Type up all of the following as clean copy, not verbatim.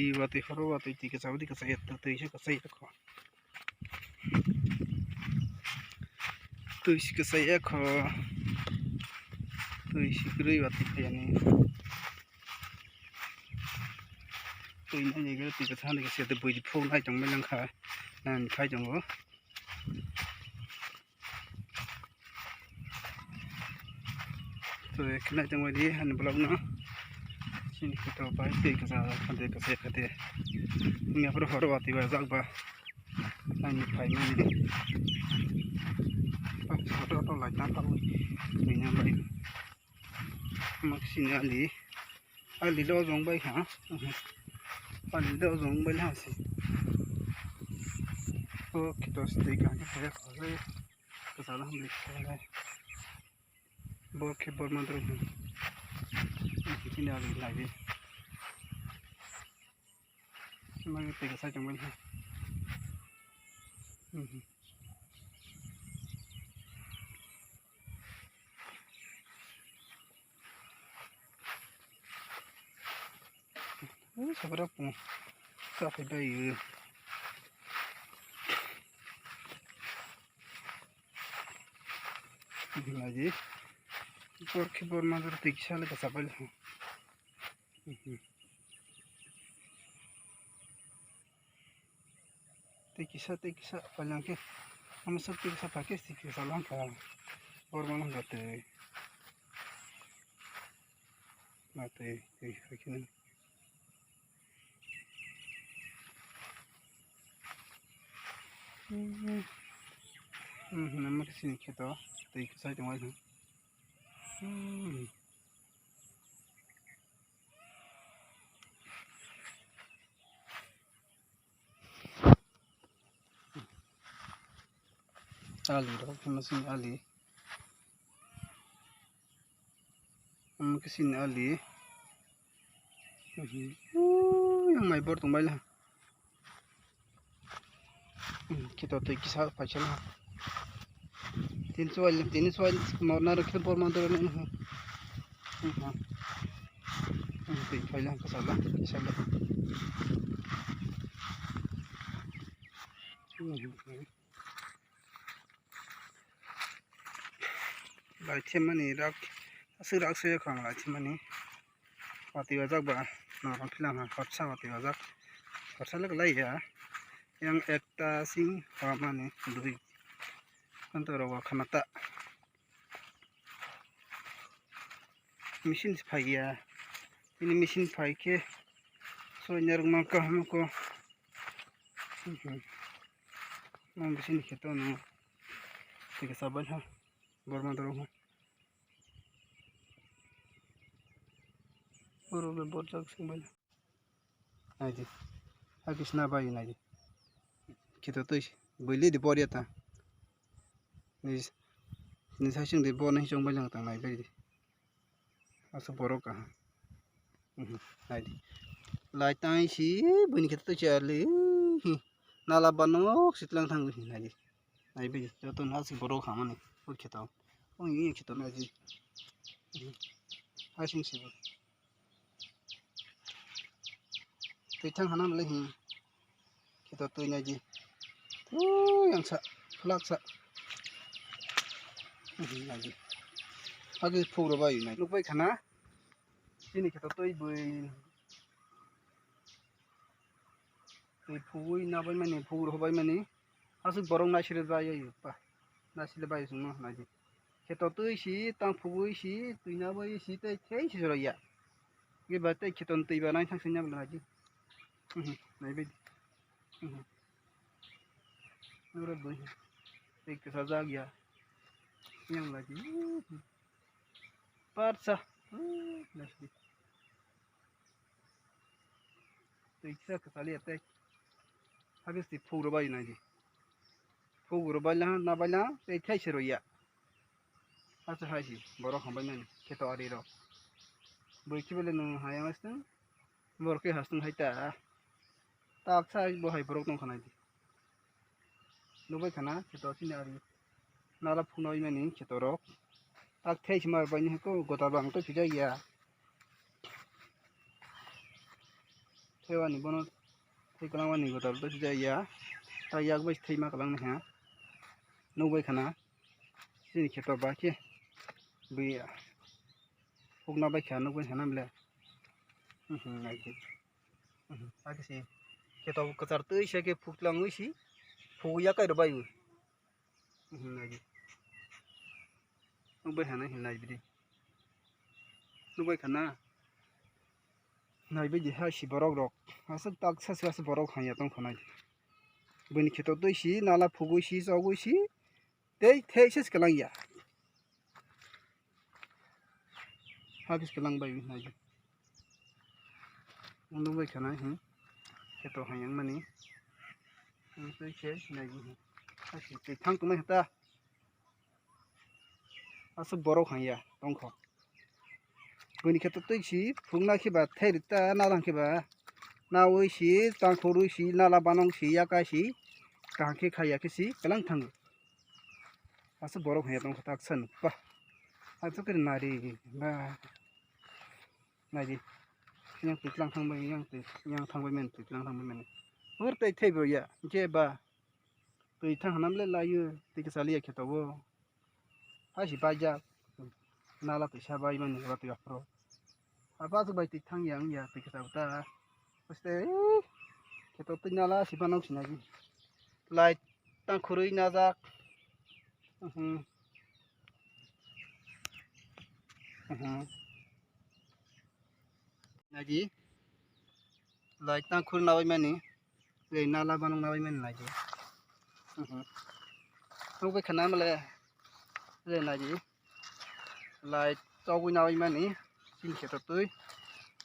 tùy vào tùy khổ vào tùy chỉ cái sáu thì cái sai từ tùy chứ cái sai khó tùy cái sai khó tùy cái vào tùy cái này tùy nó gì cái tùy cái thằng này cái sai từ bùi phun hay trong mấy lần khai làm khai trong đó rồi cái này trong ngoài đi hành blog nữa xin kita baik deh kata ini apa horwati wajak bah ini file ini foto atau like apa ini baik maksudnya ali lo dong baik ha ali lo dong baik ha sih oh kita stick aja saya kalau kesalahan beli saya bawa keyboard mantul ini ali lagi cuma kita saja melihat seberapa pun sampai bayi lagi keyboard mantul tiga kali kesabel tikisa paling ke हम सब tikisa pakai tikisa langka और mana gate begini nama kesini kita tikisa cuma itu ali dong mesin ali kesini ali yang mai bor tumbal lah kita tuh kisah pacar lah तीन सवाल mau narik ke por mantul ini file yang kesalah kisah lah baca mana rak asal saya kalau baca mana pati wajak bah orang film khotsa pati wajak khotsa lagi ya yang ekta sing mana dui kantor awak kamata mesin spy ya ini mesin spy ke so nyarung mangka hamko mau mesin kita no tiga saban ha gorman dorong baru bocak sembal aja habis nabai aja kita tuh beli di pori ta ini saya sing di bawah nih coba yang tang naik beli asal borok kah naik light tang sih bunyi kita tuh cari nala banok sitlang tang naik beli jatuh nasi borok kah mana oh kita oh ini kita naik asing sih Pitang hanam lagi kita tuh nyaji yang sak flak sak lagi lagi pura bayi naik lupa karena ini kita tuh bui pui nabai mana pura bayi mana asal borong nasi bayi apa nasi bayi semua lagi kita tuh si tang pui si tuh nabai si teh sih ya ini berarti kita tuh ibarat nang senyap lagi नहीं भी नूर बोल एक सजा गया yang lagi parsa nasi tiksa kesali attack habis di pura bayi naji pura bayi lah na bayi lah tekay seroya asa haji borok hambai nani kita ari ro boiki bele no hayang astung borke hastung haita tak sai bohai borok tong khana ji nubai khana kita sini ari nala phunoi mani kita rok tak thei smar bani ko gota bang to pijai ya थेवानी बनो थैकलांवानी गथाल तो जाया तायाग bye थैमा कलांनो हा नुबाय खाना सिनि खेतो बाके बैया फुगना बायखा नुबाय खाना मले नायदि आकेसि खेतो कचार तो इसे के फुगलांगो इसी फुगया कायरो बायु नायदि नुबाय खाना हिनाय बिदि नुबाय खाना नायबायदि हासि बरक रक आसा ताक सासे आसा बरक हाया दंखानाय बैनि खेतो तो इसी नाला फुगोइसी जावोइसी दै थैसेस कलांया हाबिस कलांबाय नायदि नुबाय खाना खेतो हायां माने ओमफ्राय नायदि हासि थां तुमाय हता आसा बरक हाया दंख बैनि खेतो तो इसी फुगना खेबा थैरिता नाला खेबा नावोइसी तांखोरुइसी नाला बानंसी याकासी तांखे खायाखिसी कलां थांगो आसा बरक हाया दंख ताकसन बा आसा कर नारी बा नायदि yang tiklang थांबाय yang थांबाय मेन tiklang थांबाय मेन और तै थैबो या जेबा दै थांहानामले लायो दैखो सालिया खेतावो हासि बाजा नाला पैसा बाय माने बातु याफ्रो आबाजु बाय tik थां yang ya दैखो साबता पस्ते खेताव तै नाला सिबानाव सिनागि लाइट तांखुरुइ नाजाक नायदि लाइट तांखुर नावाय माने दै नाला बानंग नावाय माने नायदि नुबाय खाना माले रे नायदि लाइट चावगुइ नावाय माने सिन खेताव तै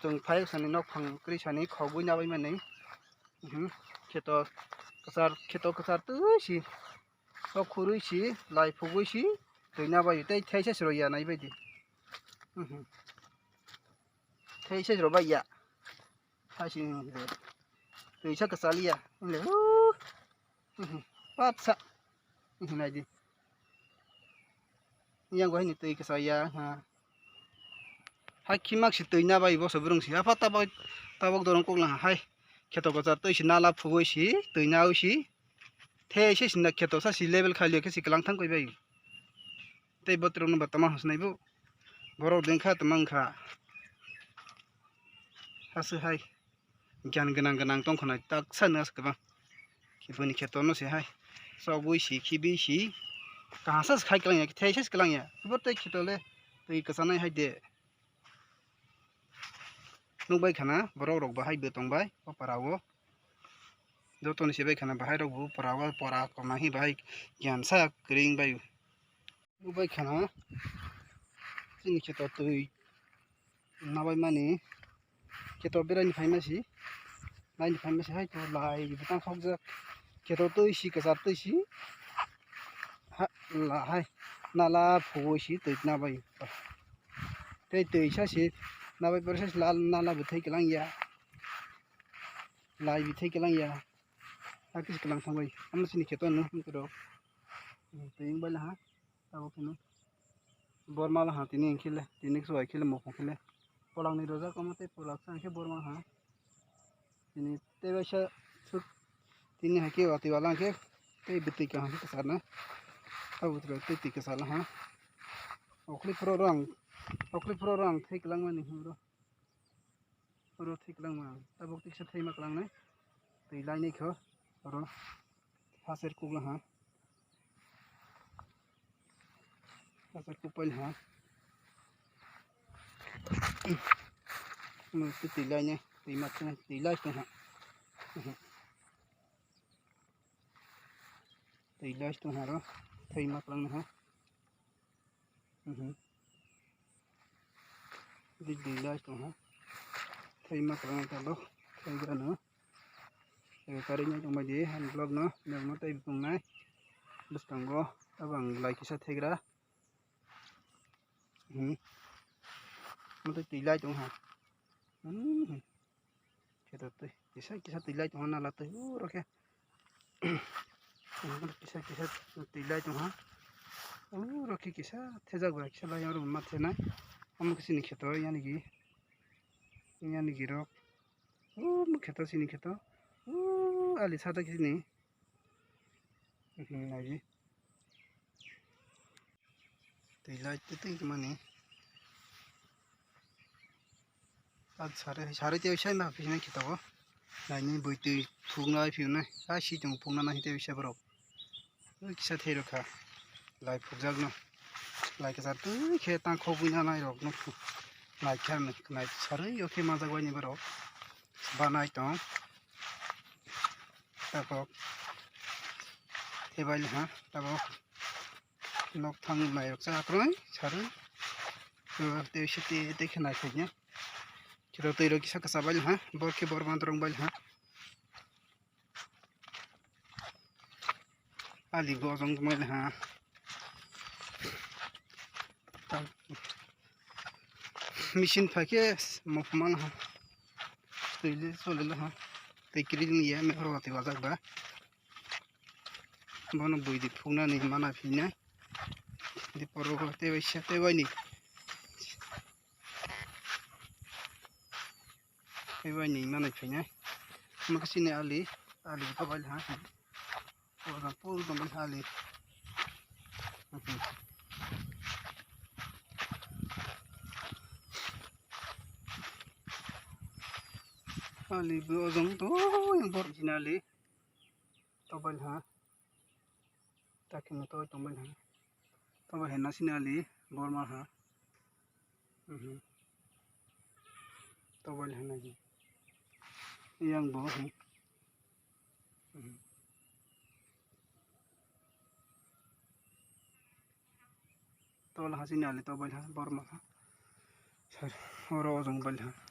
जों फाय सानि नक फां क्रि सानि खगुइ नावाय माने खेताव कसार तैसी सब खुरुइसी लाइट फुगुइसी दै नाबाय तै थैसेस रया नायबायदि थैसेस रबाया हासि दैसा कसालिया ले पातसा नायदि yang gua ini tei ke saya ha hai kimak si tei na bai bo sobrung si apa tabak dorong kok lang hai keto ko tei si nala phugoi si tei na si the si sinna keto sa si level khali ke si klang thang koi bai tei botro no batama hasnai bu boro dengkha tamang kha hasu hai gyan ganang tong khonai tak sanas ka ba kibuni keto no si hai sogui si khibi si kahasas khai klang ya thaises klang ya botai khitole tei kasanai haide नुबाय खाना बरक रक बाहाय बेतंबाय परावो जतन सेबाय खाना बाहाय रक बु परावो परा कमाहि बाहाय ज्ञान सा क्रिंग बाय नुबाय खाना सिनि खेतो तै नाबाय माने खेतो बेरानि फायमासि नायनि फायमासि हाय तो लाय बितां खगजा खेतो तै सि कसार तै सि हा ला हाय नाला फुगोइसि तै नाबाय तै सासि नाबाय परसेस लाल नाला बुथै केलां या लाइ बिथै केलां या आकिस केलां थांबाय आमसिनि खेतो न हमकरो तैं बायला हा ताबो केनो बरमाला हा तिनि खेले तिनि सय खेले मख खेले पलांनि रोजा कमते पलाक सांखे बरमा हा तिनि तेबासा सुक तिनि हाके वाति वाला के तै बिथै का हा कसरना अब तै ति कसला हा ओखलि प्रो रंग थै केलां माने हमरो रो थै केलां मा ताबो तिक्सा थै मा केलां नै तै लाइनै ख रो हासेर कुगला हा हासेर कुपल हा नु तै लाइनै तै माथना तै लाइस हा tei लाइस तो हारो थै मा केलां हा दी लाइस तो हा थै मा केलां तालो थै ग्रानो karinya tong baidi han blog no mermo tai bungnai bustango abang like sa thegra mutai tilai tong ha keto tai kisa tilai tong na la tai roke kisa tilai tong ha roke kisa theza gwa kisa la yaro mat thena am kisini keto yani gi rok खेता sini खेता ali sata sini lagi tilai itu mana ad sare itu bisa mah bisa kita kok nah ini buat pungai piuna kasih jeng punga nah itu bisa berapa kisah terus kah lai pujak no lai kesat tuh kita kobunya naik rok no naik kan naik sare oke masa gua ini berapa banai tong tapok tebal ha tapok nok thang naik rok sa akroy sare te bisa te kenai kayaknya kita tuh lagi kisah kesabal ha bor ke bor mantrong bal ha ali gosong kemana ha mesin pakai mau kemana ha ini soalnya ha tekirin ya mereka wajah bah mana bui di puna nih mana punya di porogo tewa ini mana punya makasih nih ali itu bal ha orang pun tambah ali ali gosong tuh yang bor sini ali tobal ha takin to tobal ha tobal henna sini ali bor mah ha tobal henna ji yang bor tobal ha sini ali tobal ha bor mah ha और गosong bal ha